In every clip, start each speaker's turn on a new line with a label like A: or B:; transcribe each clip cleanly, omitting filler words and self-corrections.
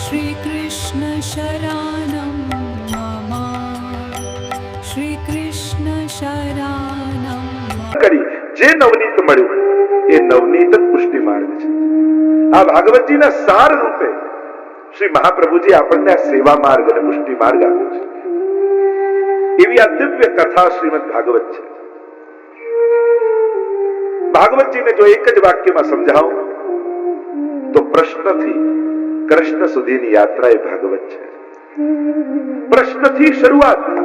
A: શ્રી કૃષ્ણ શરણમ મમ શ્રી કૃષ્ણ શરણમ
B: કરી જે નવનીત મળ્યું એ નવનીત જ પુષ્ટિ માર્ગ છે. આ ભાગવતજીના સાર રૂપે શ્રી મહાપ્રભુજી આપણને આ સેવા માર્ગ અને પુષ્ટિ માર્ગ આપ્યો છે. એવી આ દિવ્ય કથા શ્રીમદ ભાગવત છે. ભાગવતજીને જો એક જ વાક્યમાં સમજાવું તો પ્રશ્નથી કૃષ્ણ સુધીની યાત્રા એ ભાગવત છે. પ્રશ્નથી શરૂઆત થાય.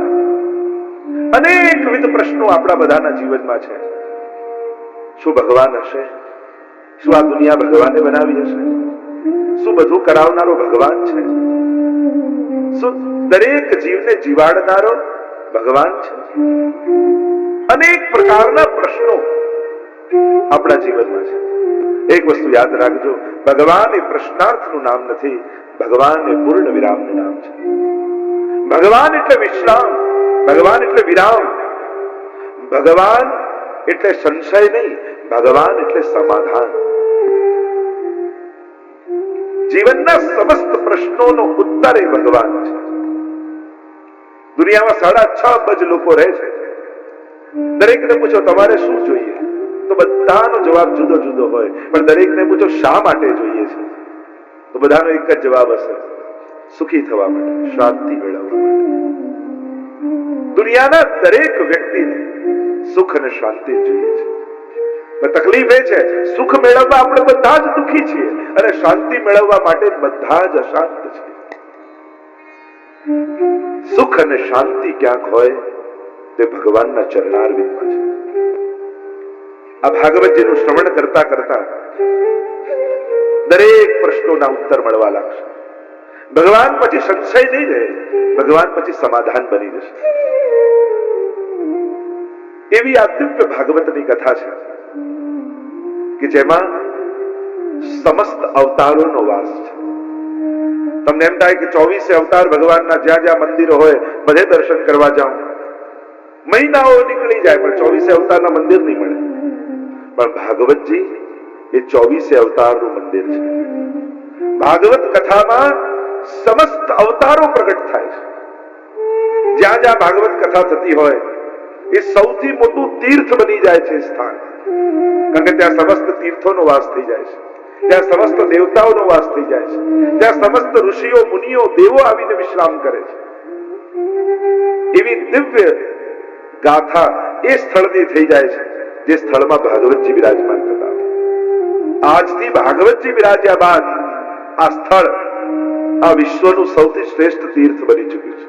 B: અનેકવિધ પ્રશ્નો આપણા બધાના જીવનમાં છે. શું ભગવાન હશે? શું આ દુનિયા ભગવાને બનાવી હશે? શું બધું કરાવનારો ભગવાન છે? શું દરેક જીવને જીવાડનારો ભગવાન છે? અનેક પ્રકારના પ્રશ્નો આપણા જીવનમાં છે. એક વસ્તુ યાદ રાખજો, ભગવાન એ પ્રશ્નાર્થનું નામ નથી, ભગવાન એ પૂર્ણ વિરામનું નામ છે. ભગવાન એટલે વિશ્રામ, ભગવાન એટલે વિરામ, ભગવાન એટલે સંશય નહીં, ભગવાન એટલે સમાધાન. જીવનના સમસ્ત પ્રશ્નોનો ઉત્તર એ ભગવાન છે. દુનિયામાં 6.5 અબજ લોકો રહે છે. દરેકને પૂછો તમારે શું જોઈએ, તો બધાનો જવાબ જુદો જુદો હોય. પણ દરેકને પૂછો શા માટે જોઈએ છે, તો બધાનો એક જ જવાબ હશે, સુખી થવા માટે, શાંતિ મેળવવા માટે. દુનિયાના દરેક વ્યક્તિને સુખ અને શાંતિ જોઈએ છે. પણ તકલીફ એ છે, સુખ મેળવવા આપણે બધા જ દુખી છીએ અને શાંતિ મેળવવા માટે બધા જ અશાંત છીએ. સુખ અને શાંતિ ક્યાંક હોય તે ભગવાનના ચરણારવિંદમાં છે. આ ભાગવતજીનું શ્રવણ કરતા કરતા દરેક પ્રશ્નોના ઉત્તર મળવા લાગશે. ભગવાન પછી સંશય નહીં રહે, ભગવાન પછી સમાધાન બની જશે. એવી આ દિવ્ય ભાગવતની કથા છે કે જેમાં સમસ્ત અવતારોનો વાસ છે. તમને એમ થાય કે 24 અવતાર ભગવાનના જ્યાં જ્યાં મંદિરો હોય બધે દર્શન કરવા જાઓ, મહિનાઓ નીકળી જાય પણ 24 અવતારના મંદિર નહીં મળે. પણ ભાગવતજી એ 24 અવતારનું મંદિર છે. ભાગવત કથામાં સમસ્ત અવતારો પ્રગટ થાય છે. જ્યાં જ્યાં ભાગવત કથા થતી હોય એ સૌથી મોટું તીર્થ બની જાય છે સ્થાન. કારણ કે ત્યાં સમસ્ત તીર્થોનો વાસ થઈ જાય છે, ત્યાં સમસ્ત દેવતાઓનો વાસ થઈ જાય છે, ત્યાં સમસ્ત ઋષિઓ મુનિઓ દેવો આવીને વિશ્રામ કરે છે. એવી દિવ્ય ગાથા એ સ્થળની થઈ જાય છે જે સ્થળમાં ભાગવતજી બિરાજમાન થતા. આજથી ભાગવતજી બિરાજ્યા બાદ આ સ્થળ આ વિશ્વનું સૌથી શ્રેષ્ઠ તીર્થ બની ચૂક્યું છે.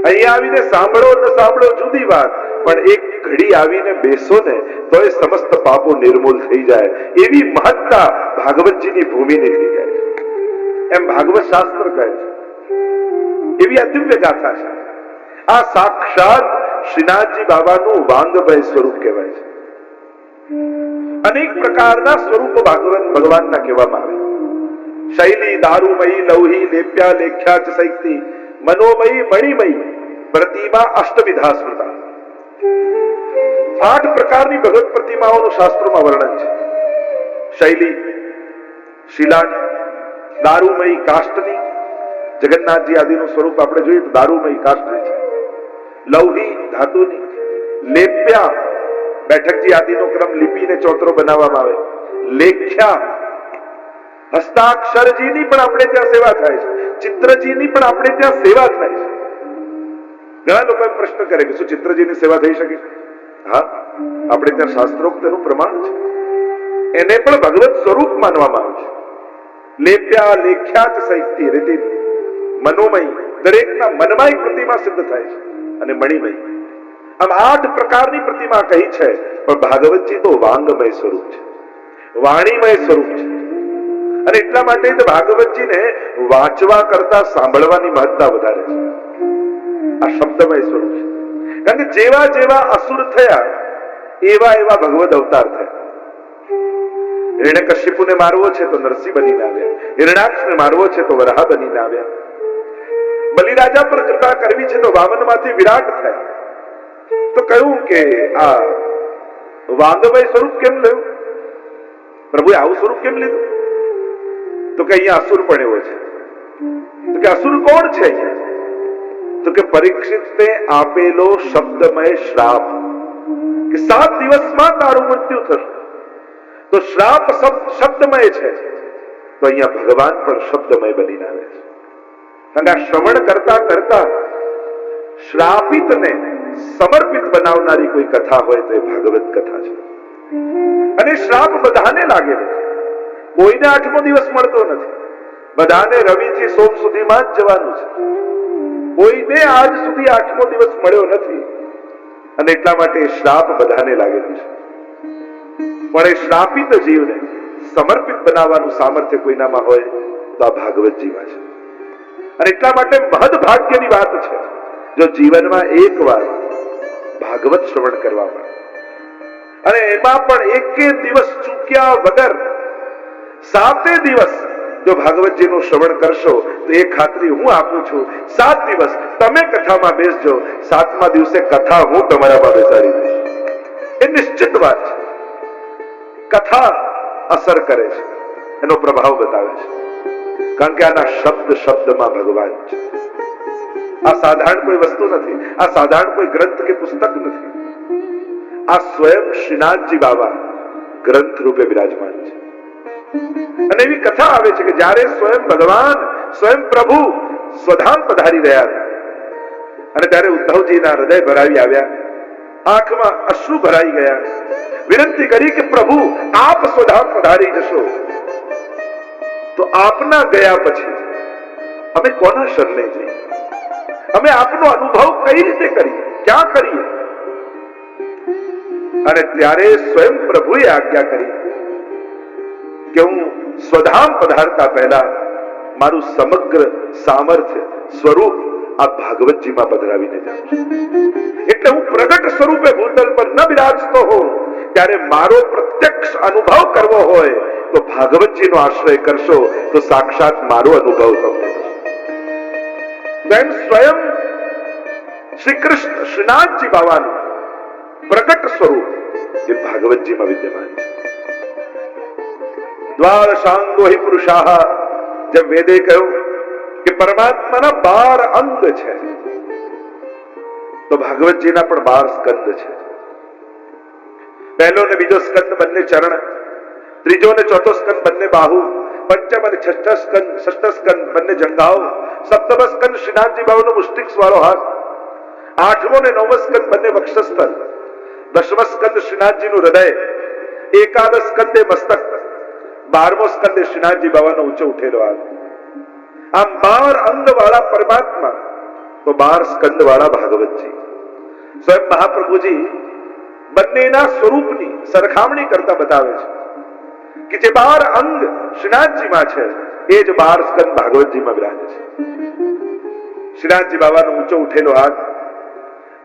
B: અહીંયા આવીને સાંભળો ન સાંભળો જુદી વાત, પણ એક ઘડી આવીને બેસો ને તો એ સમસ્ત પાપો નિર્મૂલ થઈ જાય. એવી મહત્તા ભાગવતજીની ભૂમિની થઈ જાય છે. એમ ભાગવત શાસ્ત્ર કહે છે. એવી આ દિવ્ય ગાથા છે. આ સાક્ષાત શ્રીનાથજી બાબાનું વાંગમય સ્વરૂપ કહેવાય છે. અનેક પ્રકારના સ્વરૂપો ભગવાનના કહેવામાં આવે. શૈલી, દારૂમયી, લૌહી, લેપ્યા, લેખ્યા ચ સૈક્તિ, મનોમયી, મણિમયી, પ્રતિમા અષ્ટવિધા સ્મૃતા. 8 પ્રકારની ભગવત પ્રતિમાઓનું શાસ્ત્રોમાં વર્ણન છે. શૈલી શિલાની, દારૂમયી કાષ્ઠની, જગન્નાથજી આદિનું સ્વરૂપ આપણે જોઈએ તો દારૂમયી કાષ્ઠની છે. લૌહી ધાતુની, લેપ્યા બેઠકજી આદિનો ક્રમ લિપિને ચોતરો બનાવવામાં આવે. લેખ્યા હસ્તાક્ષરજીની પણ આપણે ત્યાં સેવા થાય છે, ચિત્રજીની પણ આપણે ત્યાં સેવા થાય છે. ઘણા લોકો પ્રશ્ન કરે કે શું ચિત્રજીની સેવા થઈ શકે? હા, આપણે ત્યાં શાસ્ત્રોક્તનું પ્રમાણ છે. એને પણ ભગવત સ્વરૂપ માનવામાં આવે છે. લેપ્યા લેખ્યા ચ સૈક્તિ રીતિ મનોમય, દરેકના મનમાં એક પ્રતિમા સિદ્ધ થાય છે, અને મણિમય. આમ 8 પ્રકારની પ્રતિમા કહી છે. પણ ભાગવતજી તો વાંગમય સ્વરૂપ છે, વાણીમય સ્વરૂપ છે. અને એટલા માટે જ ભાગવતજીને વાંચવા કરતા સાંભળવાની મહત્તા વધારે છે. આ શબ્દમય સ્વરૂપ છે. કારણ કે જેવા જેવા અસુર થયા એવા એવા ભગવદ અવતાર થયા. હિરણ્યકશ્યપુને મારવો છે તો નરસિંહ બનીને આવ્યા, હિરણાક્ષને મારવો છે તો વરાહ બનીને આવ્યા, બલિરાજા પર કૃપા કરવી છે તો વામનમાંથી વિરાટ થયા. તો કહ્યું કે આ વાંગમય સ્વરૂપ કેમ લેવું? પ્રભુએ આવું સ્વરૂપ કેમ લીધું? તો કે અહીંયા અસુર પણ એવો છે. કે અસુર કોણ છે? તો કે પરીક્ષિતને આપેલો શબ્દમય શ્રાપ કે 7 દિવસમાં તારું મૃત્યુ થશે. તો શ્રાપ શબ્દમય છે, તો અહીંયા ભગવાન પણ શબ્દમય બનીને આવે છે. અને આ શ્રવણ કરતા કરતા શ્રાપિતને સમર્પિત બનાવનારી કોઈ કથા હોય તો એ ભાગવત કથા છે. અને શ્રાપ બધાને લાગેલો છે. કોઈને 8મો દિવસ મળતો નથી. બધાને રવિ થી સોમ સુધીમાં જ જવાનું છે. કોઈને આજ સુધી 8મો દિવસ મળ્યો નથી. અને એટલા માટે શ્રાપ બધાને લાગેલું છે. પણ એ શ્રાપિત જીવને સમર્પિત બનાવવાનું સામર્થ્ય કોઈનામાં હોય તો આ ભાગવતજીમાં છે. અને એટલા માટે મહદ ભાગ્યની વાત છે જો જીવનમાં એકવાર ભાગવત શ્રવણ કરવા મળે, અને એમાં પણ એકે દિવસ ચૂક્યા વગર 7 દિવસ જો ભાગવતજીનું શ્રવણ કરશો તો એ ખાતરી હું આપું છું, 7 દિવસ તમે કથામાં બેસજો, 7મા દિવસે કથા હું તમારામાં બેસાડી દઈશ. એ નિશ્ચિત વાત છે. કથા અસર કરે છે, એનો પ્રભાવ બતાવે છે. કારણ કે આના શબ્દમાં ભગવાન છે. આ સાધારણ કોઈ વસ્તુ નથી. આ સાધારણ કોઈ ગ્રંથ કે પુસ્તક નથી. આ સ્વયં શ્રીનાથજી બાબા ગ્રંથ રૂપે બિરાજમાન છે. અને એવી કથા આવે છે કે જ્યારે સ્વયં ભગવાન, સ્વયં પ્રભુ સ્વધામ પધારી રહ્યા અને ત્યારે ઉદ્ધવજીના હૃદય ભરાવી આવ્યા, આંખમાં અશ્રુ ભરાઈ ગયા, વિનંતી કરી કે પ્રભુ આપ સ્વધામ પધારી જશો તો આપના ગયા પછી અમે કોના શરણે જઈએ? અમે આપનો અનુભવ કઈ રીતે કરીએ, ક્યાં કરીએ? અને ત્યારે સ્વયં પ્રભુએ આજ્ઞા કરી કે હું સ્વધામ પધારતા પહેલા મારું સમગ્ર સામર્થ્ય સ્વરૂપ આ ભાગવતજીમાં પધરાવીને જાઉં છું. એટલે હું પ્રગટ સ્વરૂપે ભૂતલ પર ન બિરાજતો હોઉં, ત્યારે મારો પ્રત્યક્ષ અનુભવ કરવો હોય તો ભાગવતજીનો આશ્રય કરશો તો સાક્ષાત મારો અનુભવ તમને થશે. સ્વયં શ્રી કૃષ્ણ શ્રીનાથજી બાવાનું પ્રગટ સ્વરૂપ એ ભાગવતજીમાં વિદ્યમાન છે. દ્વાદશાંગો હિ પુરુષાહ, જબ વેદે કહ્યું કે પરમાત્માના 12 અંગ છે તો ભાગવતજીના પણ 12 સ્કંદ છે. પહેલો ને બીજો સ્કંદ બંને ચરણ, ત્રીજો ને ચોથો સ્કંદ બંને બાહુ, પંચમ અને ષષ્ઠ સ્કંદ બંને જંઘાઓ, સપ્તમ સ્કંદ શ્રીનાથજી બાબાનો મુષ્ટિક વાળો હાથ, 8મો ને 9મો સ્કંદ બંને વક્ષસ્થળ, 10મો સ્કંદ શ્રીનાથજીનું હૃદય, 11 સ્કંદે મસ્તક, 12મો સ્કંદ શ્રીનાથજી બાબાનો ઊંચો ઉઠેલો હાથ. આમ 12 અંગ વાળા પરમાત્મા તો 12 સ્કંદ વાળા ભાગવતજી. સ્વયં મહાપ્રભુજી બંનેના સ્વરૂપની સરખામણી કરતા બતાવે છે કે જે 12 અંગ શ્રીનાથજીમાં છે એ જ 12 સ્કંદ ભાગવતજીમાં બિરાજે છે. શ્રીનાથજી બાબાનો ઊંચો ઉઠેલો હાથ,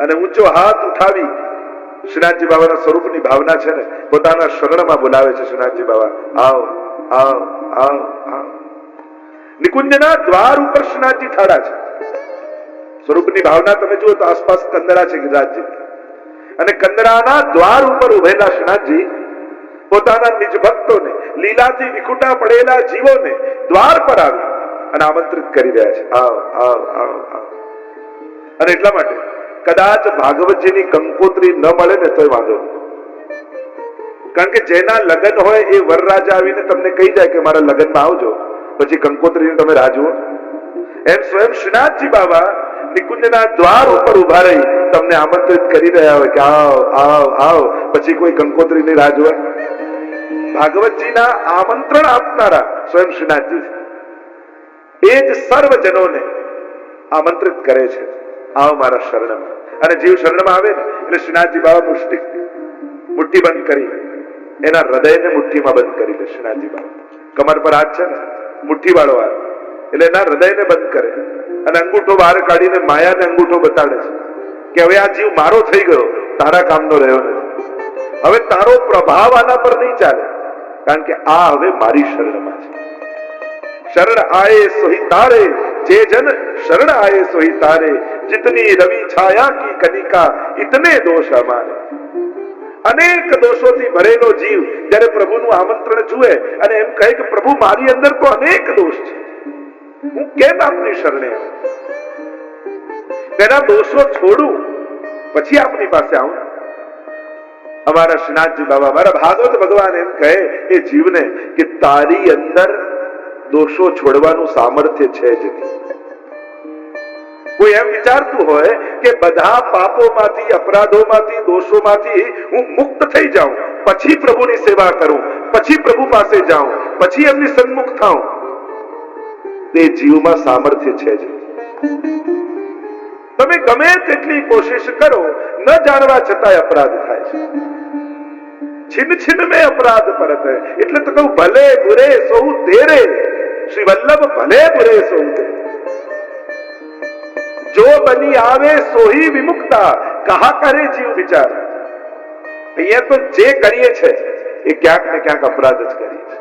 B: અને ઊંચો હાથ ઉઠાવી શ્રીનાથજી બાબાના સ્વરૂપની ભાવના છે ને પોતાના શરણમાં બોલાવે છે. શ્રીનાથજી બાબા આવ આવ આવ આવ. નિકુંજના દ્વાર ઉપર શ્રીનાથજી ઠાડા છે. સ્વરૂપની ભાવના તમે જુઓ તો આસપાસ કંદરા છે ગિરિરાજજી, અને કંદરાના દ્વાર ઉપર ઉભેલા શ્રીનાથજી પોતાના નિજ ભક્તોને, લીલાથી વિખુટા પડેલા જીવોને દ્વાર પર આવી અને આમંત્રિત કરી રહ્યા છે, આવ આવ આવ આવ. અને એટલા માટે કદાચ ભાગવતજીની કંકોત્રી ન મળે ને તોય વાંધો નહીં. કારણ કે જેના લગ્ન હોય એ વરરાજા આવીને તમને કહી જાય કે મારા લગ્નમાં આવજો, પછી કંકોત્રીને તમે રાહ જુઓ. એમ સ્વયં શ્રીનાથજી બાબા નિકુંજના દ્વાર ઉપર ઉભા રહી તમને આમંત્રિત કરી રહ્યા હોય કે આવ આવ આવ, પછી કોઈ કંકોત્રીની રાહ જોવાય? ભાગવતજીના આમંત્રણ આપનારા સ્વયં શ્રીનાથજી એ જ સર્વજનોને આમંત્રિત કરે છે, આવ મારા શરણમાં. અને જીવ શરણમાં આવે ને એટલે શ્રીનાથજી બાબા મુઠ્ઠી બંધ કરી એના હૃદયને મુઠ્ઠીમાં બંધ કરી લે. શ્રીનાથજી બાબા કમર પર હાથ છે ને, મુઠ્ઠી વાળો હાથ, એટલે એના હૃદયને બંધ કરે અને અંગૂઠો બહાર કાઢીને માયાને અંગૂઠો બતાડે છે કે હવે આ જીવ મારો થઈ ગયો, તારા કામનો રહ્યો નથી. હવે તારો પ્રભાવ આના પર નહીં ચાલે, કારણ કે આ હવે મારી શરણમાં છે. શરણ આયે સોહી તારે, જે જન શરણ આયે સોહી તારે, जितनी रवि छाया की कनिका इतने दोष हमारे. અનેક દોષોથી ભરેલો જીવ જ્યારે પ્રભુનું આમંત્રણ જુએ અને એમ કહે કે પ્રભુ મારી અંદર તો અનેક દોષ છે, હું કેમ આપની શરણે આવું? તેના દોષો છોડું પછી આપની પાસે આવું. અમારા શ્રીનાથજી બાબા, મારા ભાગવત ભગવાન એમ કહે એ જીવને કે તારી અંદર દોષો છોડવાનું સામર્થ્ય છે જ નહીં. કોઈ એમ વિચારતું હોય કે બધા પાપોમાંથી, અપરાધોમાંથી, દોષોમાંથી હું મુક્ત થઈ જાઉં, પછી પ્રભુની સેવા કરું, પછી પ્રભુ પાસે જાઉં, પછી એમની સન્મુખ થાઉં, તે જીવમાં સામર્થ્ય છે જ. તમે ગમે તેટલી કોશિશ કરો, ન જાણવા છતાંય અપરાધ થાય છે. छिन छिन में अपराध परत है. એટલે તો કહું ભલે બુરે સૌ તેરે, શ્રી વલ્લભ ભલે બુરે સૌ તેરે, જો બની આવે સોહી વિમુક્તા, કહા કરે જીવ વિચાર. અહીંયા તો જે કરીએ છે એ ક્યાંક ને ક્યાંક અપરાધ જ કરીએ છે.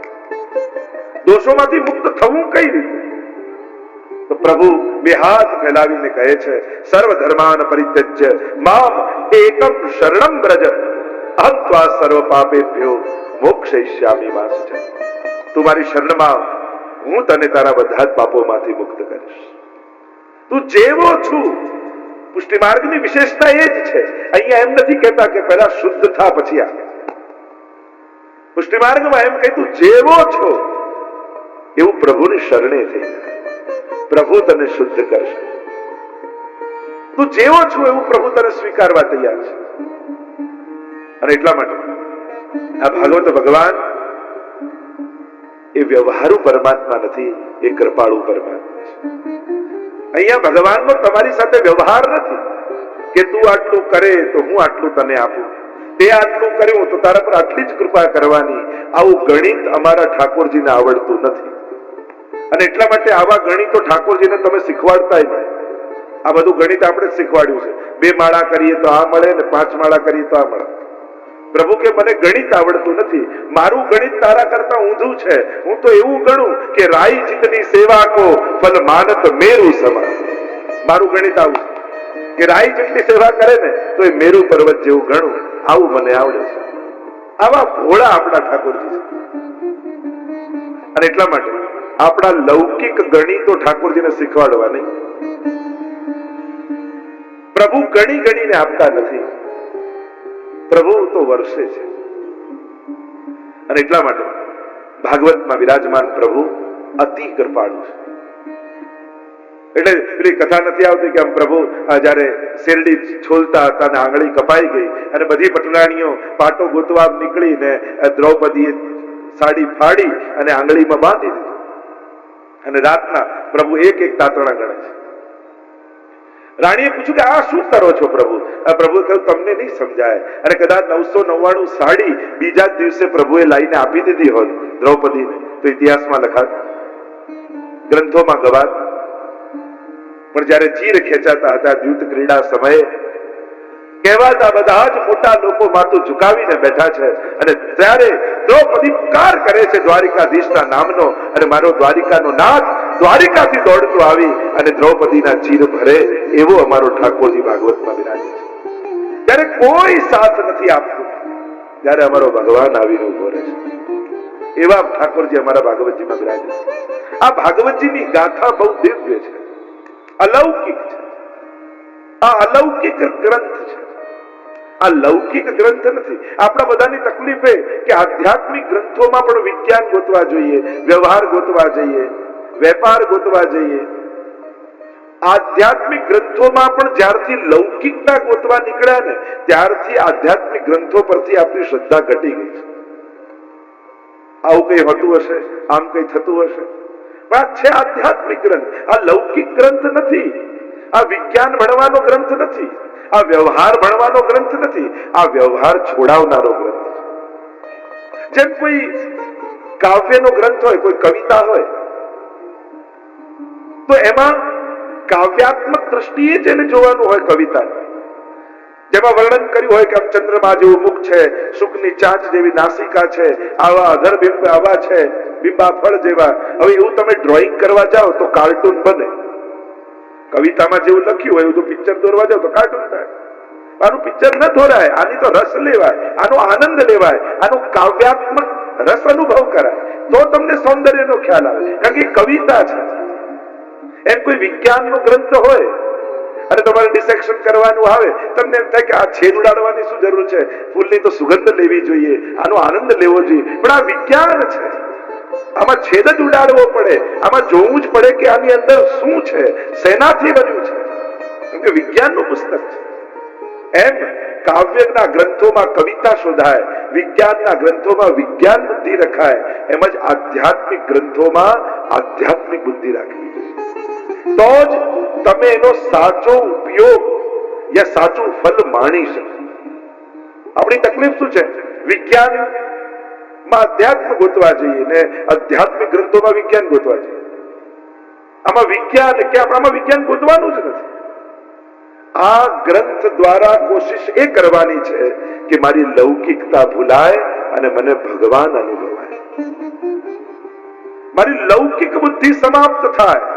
B: દોષોમાંથી મુક્ત થવું કઈ રીતે? તો પ્રભુ બે હાથ ફેલાવીને કહે છે, સર્વ ધર્માન પરિત્યજ્ય મામ એકમ શરણમ વ્રજ, અહં ત્વા સર્વ પાપેભ્યો મોક્ષયિષ્યામિ મા શુચિ. તું મારી શરણમાં, હું તને તારા બધા જ પાપોમાંથી મુક્ત કરીશ. તું જેવો છું. પુષ્ટિ માર્ગની વિશેષતા એ જ છે. અહીંયા એમ નથી કહેતા કે પહેલા શુદ્ધ થા પછી આ. પુષ્ટિ માર્ગમાં એમ કહે તું જેવો છો એવું પ્રભુની શરણે થઈ જાય, પ્રભુ તને શુદ્ધ કરશે. તું જેવો છો એવું પ્રભુ તને સ્વીકારવા તૈયાર છે. અને એટલા માટે આ ભાગવત ભગવાન એ વ્યવહારુ પરમાત્મા નથી, એ કૃપાળુ પરમાત્મા છે. અહીંયા ભગવાનનો તમારી સાથે વ્યવહાર નથી કે તું આટલું કરે તો હું આટલું તને આપું, તે આટલું કર્યું તો તારા પર આટલી જ કૃપા કરવાની. આવું ગણિત અમારા ઠાકોરજીને આવડતું નથી. અને એટલા માટે આવા ગણિતો ઠાકોરજીને તમે શીખવાડતા નહીં. આ બધું ગણિત આપણે જ શીખવાડ્યું છે. 2 માળા કરીએ તો આ મળે ને 5 માળા કરીએ તો આ મળે. પ્રભુ કે મને ગણિત આવડતું નથી, મારું ગણિત તારા કરતા ઊંધું છે. હું તો એવું ગણું કે રાઈ જીતની સેવા કો ફલ માનત મેરુ સમાન. મારું ગણિત આવું કે રાઈ જેટલી સેવા કરે ને તો એ મેરુ પર્વત જેવું ગણું. આવું મને આવડે છે. આવા ભોળા આપણા ઠાકોરજી છે. અને એટલા માટે આપણા લૌકિક ગણિતો ઠાકોરજીને શીખવાડવા નહીં. પ્રભુ ગણી ગણીને આપતા નથી, પ્રભુ તો વર્ષે છે. અને એટલા માટે ભાગવતમાં વિરાજમાન પ્રભુ અતિ કૃપાળુ છે. એટલે પેલી કથા નથી આવતી કે આમ પ્રભુ જયારે શેરડી છોલતા હતા ને આંગળી કપાઈ ગઈ અને બધી પટરાણીઓ પાટો ગોતવા નીકળીને દ્રૌપદીએ સાડી ફાડી અને આંગળીમાં બાંધી દીધી. અને રાતના પ્રભુ એક એક તાતણા ગણે છે. રાણીએ પૂછ્યું કે આ શું કરો છો પ્રભુ? પ્રભુએ કહ્યું તમને નહીં સમજાય. અને કદાચ 999 સાડી બીજા જ દિવસે પ્રભુએ લાઈને આપી દીધી હોત દ્રૌપદીને તો ઇતિહાસમાં લખાત, ગ્રંથોમાં ગવાત. પણ જયારે ચીર ખેંચાતા હતા દ્યુત ક્રીડા સમયે, કહેવાતા બધા જ મોટા લોકો માથું ઝુકાવીને બેઠા છે અને ત્યારે દ્રૌપદી પુકાર કરે છે દ્વારિકાધીશના નામનો, અને મારો દ્વારિકાનો નાથ દ્વારિકાથી દોડતો આવી અને દ્રૌપદીના ચીર ભરે એવો અમારો ઠાકોરજી ભાગવતમાં બિરાજે છે. ત્યારે કોઈ સાથ નથી આપતું, ત્યારે અમારો ભગવાન આવીને ઉભો રહે છે. એવા ઠાકોરજી અમારા ભાગવતજીમાં બિરાજે છે. આ ભાગવતજીની ગાથા બહુ દિવ્ય છે, અલૌકિક છે. આ અલૌકિક ગ્રંથ છે, આ લૌકિક ગ્રંથ નથી. આપણા બધાની તકલીફ એ કે આધ્યાત્મિક ગ્રંથોમાં પણ વિજ્ઞાન ગોતવા જોઈએ, વ્યવહાર ગોતવા જઈએ, વેપાર ગોતવા જઈએ. આધ્યાત્મિક ગ્રંથોમાં પણ જ્યારથી લૌકિકતા ગોતવા નીકળ્યા ને ત્યારથી આધ્યાત્મિક ગ્રંથો પરથી આપણી શ્રદ્ધા ઘટી ગઈ છે. આવું કઈ હોતું હશે, આમ કઈ થતું હશે, પણ આ છે આધ્યાત્મિક ગ્રંથ. આ લૌકિક ગ્રંથ નથી, આ વિજ્ઞાન ભણવાનો ગ્રંથ નથી, આ વ્યવહાર ભણવાનો ગ્રંથ નથી, આ વ્યવહાર છોડાવનારો ગ્રંથ છે. જેમ કોઈ કાવ્યનો ગ્રંથ હોય, કોઈ કવિતા હોય તો એમાં કાવ્યાત્મક દ્રષ્ટિએ જ એને જોવાનું હોય. કવિતા જેમાં વર્ણન કર્યું હોય કે આમ ચંદ્રમા જેવું મુખ છે, શુકની ચાંચ જેવી નાસિકા છે, આવા અધર બિંબ આવા છે, બિંબા ફળ જેવા. હવે એવું તમે ડ્રોઈંગ કરવા જાઓ તો કાર્ટૂન બને. કવિતામાં જેવું લખ્યું હોય એવું તો પિક્ચર દોરવા જાઓ તો કાર્ટૂન થાય. આનું પિક્ચર ન દોરાય, આની તો રસ લેવાય, આનો આનંદ લેવાય, આનો કાવ્યાત્મક રસ અનુભવ કરાય તો તમને સૌંદર્યનો ખ્યાલ આવે. કારણ કે કવિતા છે, એમ કોઈ વિજ્ઞાનનો ગ્રંથ હોય અને તમારે ડિસેક્શન કરવાનું આવે, તમને એમ થાય કે આ છેદ ઉડાડવાની શું જરૂર છે, ફૂલની તો સુગંધ લેવી જોઈએ, આનો આનંદ લેવો જોઈએ, પણ આ વિજ્ઞાન છે, આમાં છેદ જ ઉડાડવો પડે, આમાં જોવું જ પડે કે આની અંદર શું છે, શેનાથી બન્યું છે, કેમ કે વિજ્ઞાનનું પુસ્તક છે. એમ કાવ્યના ગ્રંથોમાં કવિતા શોધાય, વિજ્ઞાનના ગ્રંથોમાં વિજ્ઞાન બુદ્ધિ રખાય, એમ જ આધ્યાત્મિક ગ્રંથોમાં આધ્યાત્મિક બુદ્ધિ રાખવી જોઈએ. તો જ તમે એનો સાચો ઉપયોગ યા સાચું ફલ માણી શકો. આપણી તકલીફ શું છે? વિજ્ઞાનમાં અધ્યાત્મ ગોતવા જઈએ ને આધ્યાત્મિક ગ્રંથોમાં વિજ્ઞાન ગોતવા જઈએ. આમાં વિજ્ઞાન કે આપણામાં વિજ્ઞાન ગોતવાનું જ નથી. આ ગ્રંથ દ્વારા કોશિશ એ કરવાની છે કે મારી લૌકિકતા ભૂલાય અને મને ભગવાન અનુભવાય, મારી લૌકિક બુદ્ધિ સમાપ્ત થાય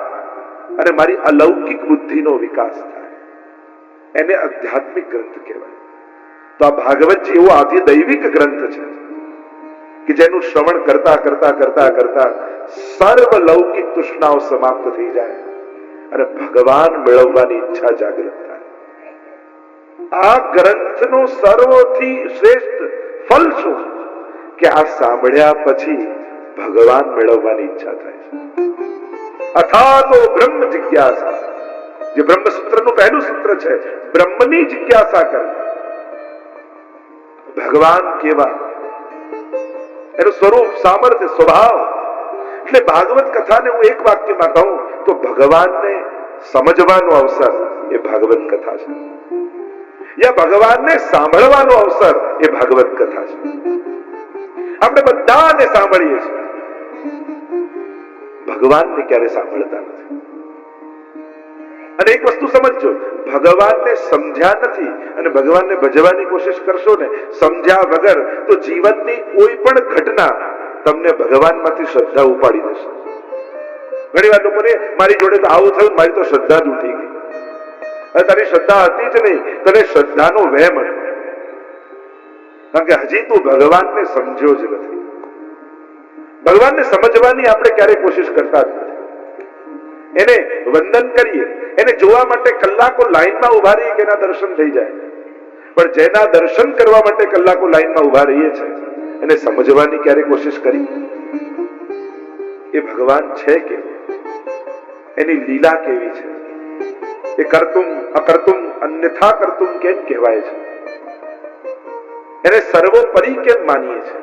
B: અને મારી અલૌકિક બુદ્ધિનો વિકાસ થાય. એને આધ્યાત્મિક ગ્રંથ કહેવાય. તો આ ભાગવતજી એવો આદિ દૈવિક ગ્રંથ છે કે જેનું શ્રવણ કરતા કરતા કરતા કરતા સર્વ લૌકિક તૃષ્ણાઓ સમાપ્ત થઈ જાય અને ભગવાન મેળવવાની ઈચ્છા જાગૃત થાય. આ ગ્રંથનો સર્વથી શ્રેષ્ઠ ફલ શું કે આ સાંભળ્યા પછી ભગવાન મેળવવાની ઈચ્છા થાય છે. અથાતો બ્રહ્મ જિજ્ઞાસા, જે બ્રહ્મસૂત્રનું પહેલું સૂત્ર છે, બ્રહ્મની જિજ્ઞાસા કરવી. ભગવાન કેવા, એનું સ્વરૂપ, સામર્થ્ય, સ્વભાવ. એટલે ભાગવત કથાને હું એક વાક્યમાં કહું તો ભગવાનને સમજવાનો અવસર એ ભાગવત કથા છે, યા ભગવાનને સાંભળવાનો અવસર એ ભાગવત કથા છે. આપણે બધાને સાંભળીએ છીએ, ભગવાનને ક્યારે સાંભળતા નથી. અને એક વસ્તુ સમજજો, ભગવાનને સમજ્યા નથી અને ભગવાનને ભજવાની કોશિશ કરશો ને સમજ્યા વગર, તો જીવનની કોઈ પણ ઘટના તમને ભગવાનમાંથી શ્રદ્ધા ઉપાડી દેશે. ઘણી વાર લોકોને મારી જોડે તો આવું થયું, મારી તો શ્રદ્ધા જ ઉઠી ગઈ. હવે તારી શ્રદ્ધા હતી જ નહીં, તને શ્રદ્ધાનો વહેમ હતો, કારણ કે હજી તું ભગવાનને સમજ્યો જ નથી. ભગવાનને સમજવાની આપણે ક્યારેય કોશિશ કરતા જ નથી. એને વંદન કરીએ, એને જોવા માટે કલાકો લાઈનમાં ઉભા રહીએ કે એના દર્શન થઈ જાય, પણ જેના દર્શન કરવા માટે કલાકો લાઈનમાં ઉભા રહીએ છે એને સમજવાની ક્યારે કોશિશ કરી? એ ભગવાન છે કેવું, એની લીલા કેવી છે, એ કરતુમ અકર્તુમ અન્યથા કરતુમ કેમ કહેવાય છે, એને સર્વોપરી કેમ માનીએ છે,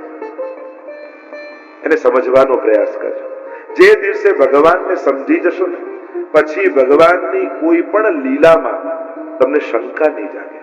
B: એને સમજવાનો પ્રયાસ કરજો. જે દિવસે ભગવાનને સમજી જશો ને પછી ભગવાનની કોઈ પણ લીલામાં તમને શંકા નહીં જાગે.